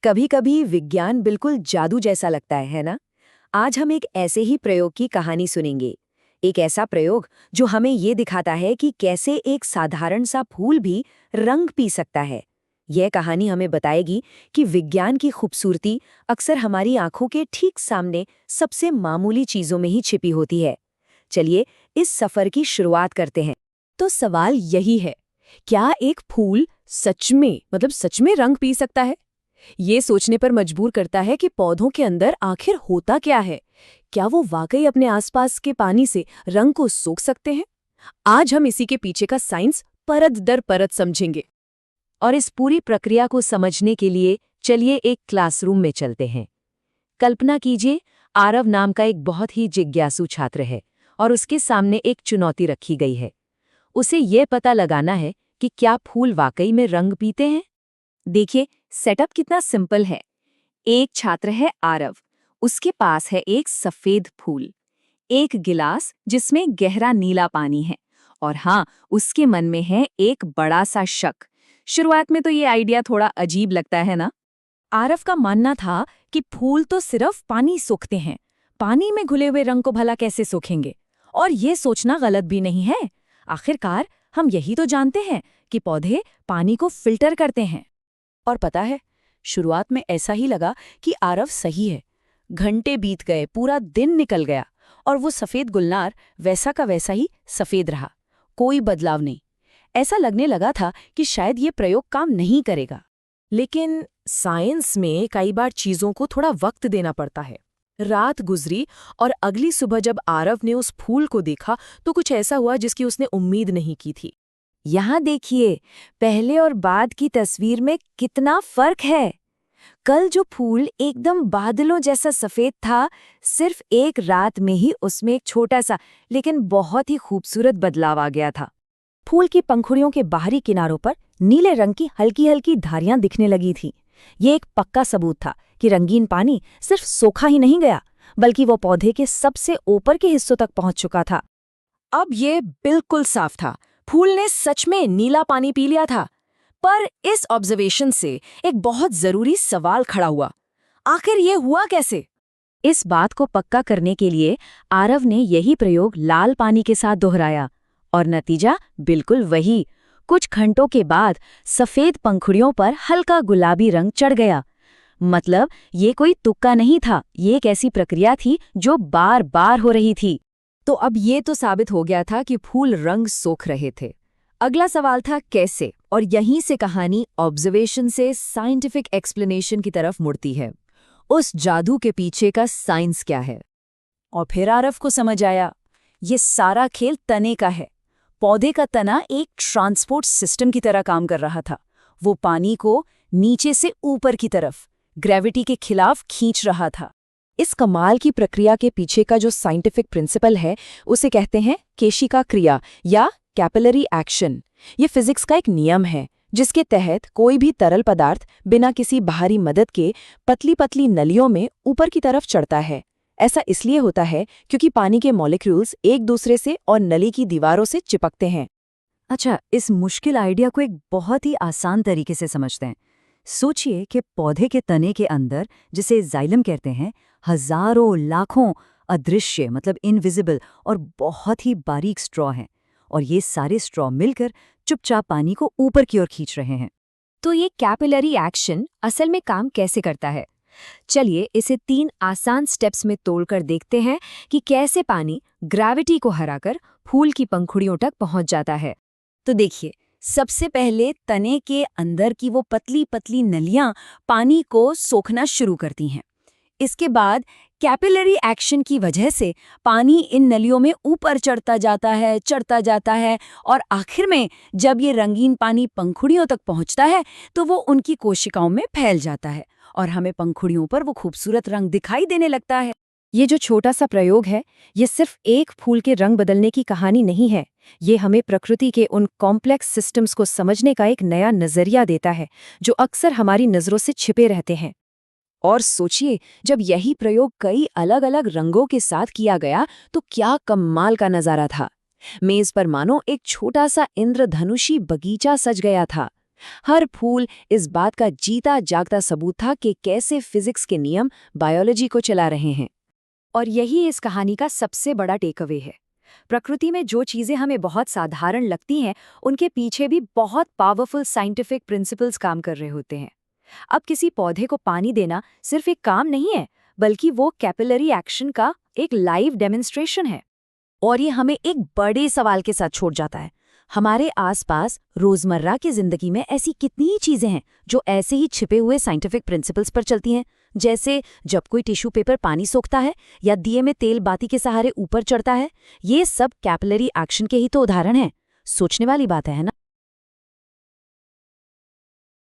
कभी कभी विज्ञान बिल्कुल जादू जैसा लगता है ना। आज हम एक ऐसे ही प्रयोग की कहानी सुनेंगे। एक ऐसा प्रयोग जो हमें ये दिखाता है कि कैसे एक साधारण सा फूल भी रंग पी सकता है। यह कहानी हमें बताएगी कि विज्ञान की खूबसूरती अक्सर हमारी आंखों के ठीक सामने सबसे मामूली चीजों में ही छिपी होती है। चलिए इस सफर की शुरुआत करते हैं। तो सवाल यही है, क्या एक फूल सच में रंग पी सकता है? ये सोचने पर मजबूर करता है कि पौधों के अंदर आखिर होता क्या है। क्या वो वाकई अपने आसपास के पानी से रंग को सोख सकते हैं? आज हम इसी के पीछे का साइंस परत दर परत समझेंगे। और इस पूरी प्रक्रिया को समझने के लिए चलिए एक क्लासरूम में चलते हैं। कल्पना कीजिए, आरव नाम का एक बहुत ही जिज्ञासु छात्र है और उसके सामने एक चुनौती रखी गई है। उसे ये पता लगाना है कि क्या फूल वाकई में रंग पीते हैं। देखिए, सेटअप कितना सिंपल है। एक छात्र है आरव, उसके पास है एक सफेद फूल, एक गिलास जिसमें गहरा नीला पानी है, और हाँ, उसके मन में है एक बड़ा सा शक। शुरुआत में तो ये आइडिया थोड़ा अजीब लगता है ना। आरव का मानना था कि फूल तो सिर्फ पानी सोखते हैं, पानी में घुले हुए रंग को भला कैसे सोखेंगे? और ये सोचना गलत भी नहीं है। आखिरकार हम यही तो जानते हैं कि पौधे पानी को फिल्टर करते हैं। और पता है, शुरुआत में ऐसा ही लगा कि आरव सही है। घंटे बीत गए, पूरा दिन निकल गया, और वो सफेद गुलनार वैसा का वैसा ही सफेद रहा। कोई बदलाव नहीं। ऐसा लगने लगा था कि शायद ये प्रयोग काम नहीं करेगा। लेकिन साइंस में कई बार चीजों को थोड़ा वक्त देना पड़ता है। रात गुजरी और अगली सुबह जब आरव ने उस फूल को देखा तो कुछ ऐसा हुआ जिसकी उसने उम्मीद नहीं की थी। यहाँ देखिए, पहले और बाद की तस्वीर में कितना फर्क है। कल जो फूल एकदम बादलों जैसा सफेद था, सिर्फ एक रात में ही उसमें एक छोटा सा लेकिन बहुत ही खूबसूरत बदलाव आ गया था। फूल की पंखुड़ियों के बाहरी किनारों पर नीले रंग की हल्की हल्की धारियां दिखने लगी थी। ये एक पक्का सबूत था कि रंगीन पानी सिर्फ सोखा ही नहीं गया, बल्कि वो पौधे के सबसे ऊपर के हिस्सों तक पहुंच चुका था। अब ये बिल्कुल साफ था, फूल ने सच में नीला पानी पी लिया था। पर इस ऑब्जर्वेशन से एक बहुत जरूरी सवाल खड़ा हुआ, आखिर ये हुआ कैसे? इस बात को पक्का करने के लिए आरव ने यही प्रयोग लाल पानी के साथ दोहराया, और नतीजा बिल्कुल वही। कुछ घंटों के बाद सफेद पंखुड़ियों पर हल्का गुलाबी रंग चढ़ गया। मतलब ये कोई तुक्का नहीं था, ये एक ऐसी प्रक्रिया थी जो बार बार हो रही थी। तो अब ये तो साबित हो गया था कि फूल रंग सोख रहे थे। अगला सवाल था कैसे, और यहीं से कहानी ऑब्जर्वेशन से साइंटिफिक एक्सप्लेनेशन की तरफ मुड़ती है। उस जादू के पीछे का साइंस क्या है? और फिर आरव को समझ आया, ये सारा खेल तने का है। पौधे का तना एक ट्रांसपोर्ट सिस्टम की तरह काम कर रहा था। वो पानी को नीचे से ऊपर की तरफ ग्रेविटी के खिलाफ खींच रहा था। इस कमाल की प्रक्रिया के पीछे का जो साइंटिफिक प्रिंसिपल है, उसे कहते हैं केशिका क्रिया या कैपिलरी एक्शन। ये फिजिक्स का एक नियम है जिसके तहत कोई भी तरल पदार्थ बिना किसी बाहरी मदद के पतली पतली नलियों में ऊपर की तरफ चढ़ता है। ऐसा इसलिए होता है क्योंकि पानी के मॉलिक्यूल्स एक दूसरे से और नली की दीवारों से चिपकते हैं। अच्छा, इस मुश्किल आइडिया को एक बहुत ही आसान तरीके से समझते हैं। सोचिए कि पौधे के तने के अंदर, जिसे जाइलम कहते हैं, हजारों लाखों अदृश्य मतलब इनविजिबल और बहुत ही बारीक स्ट्रॉ हैं, और ये सारे स्ट्रॉ मिलकर चुपचाप पानी को ऊपर की ओर खींच रहे हैं। तो ये कैपिलरी एक्शन असल में काम कैसे करता है? चलिए इसे 3 आसान स्टेप्स में तोड़कर देखते हैं कि कैसे पानी ग्रेविटी को हराकर फूल की पंखुड़ियों तक पहुंच जाता है। तो देखिए, सबसे पहले तने के अंदर की वो पतली पतली नलियां पानी को सोखना शुरू करती हैं। इसके बाद कैपिलरी एक्शन की वजह से पानी इन नलियों में ऊपर चढ़ता जाता है, और आखिर में जब ये रंगीन पानी पंखुड़ियों तक पहुंचता है तो वो उनकी कोशिकाओं में फैल जाता है, और हमें पंखुड़ियों पर वो खूबसूरत रंग दिखाई देने लगता है। ये जो छोटा सा प्रयोग है, ये सिर्फ एक फूल के रंग बदलने की कहानी नहीं है। ये हमें प्रकृति के उन कॉम्प्लेक्स सिस्टम्स को समझने का एक नया नजरिया देता है जो अक्सर हमारी नजरों से छिपे रहते हैं। और सोचिए, जब यही प्रयोग कई अलग अलग रंगों के साथ किया गया तो क्या कमाल का नजारा था। मेज पर मानो एक छोटा सा इंद्रधनुषी बगीचा सज गया था। हर फूल इस बात का जीता जागता सबूत था कि कैसे फिजिक्स के नियम बायोलॉजी को चला रहे हैं। और यही इस कहानी का सबसे बड़ा टेकअवे है। प्रकृति में जो चीजें हमें बहुत साधारण लगती हैं, उनके पीछे भी बहुत पावरफुल साइंटिफिक प्रिंसिपल्स काम कर रहे होते हैं। अब किसी पौधे को पानी देना सिर्फ एक काम नहीं है, बल्कि वो कैपिलरी एक्शन का एक लाइव डेमोन्स्ट्रेशन है। और ये हमें एक बड़े सवाल के साथ छोड़ जाता है। हमारे आसपास रोजमर्रा की जिंदगी में ऐसी कितनी चीजें हैं जो ऐसे ही छिपे हुए साइंटिफिक प्रिंसिपल्स पर चलती हैं, जैसे जब कोई टिश्यू पेपर पानी सोखता है या दिए में तेल बाती के सहारे ऊपर चढ़ता है। ये सब कैपिलरी एक्शन के ही तो उदाहरण हैं। सोचने वाली बात है ना।